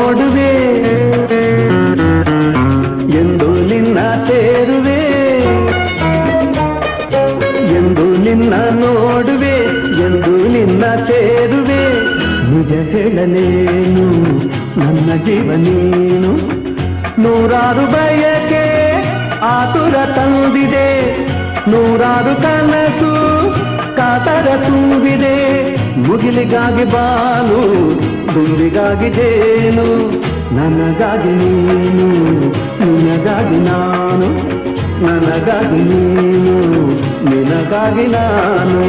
ನೋಡುವೆ ಎಂದು ನಿನ್ನ ಸೇರುವೆ ಎಂದು ನಿನ್ನ ನೋಡುವೆ ಎಂದು ನಿನ್ನ ಸೇರುವೆ ನಿಜ ಹೇಳಲೇನು ನನ್ನ ಜೀವ ನೀನು ನೂರಾರು ಬಯಕೆ ಆತುರ ತಂದಿದೆ ನೂರಾರು ಕನಸು ಕಾತರ ತುಂಬಿದೆ ಮುಗಿಲಿಗಾಗಿ ಬಾನು ದುಂಬಿಗಾಗಿ ಜೇನು ನನಗಾಗಿ ನೀನು ನಿನಗಾಗಿ ನಾನು ನನಗಾಗಿ ನೀನು ನಿನಗಾಗಿ ನಾನು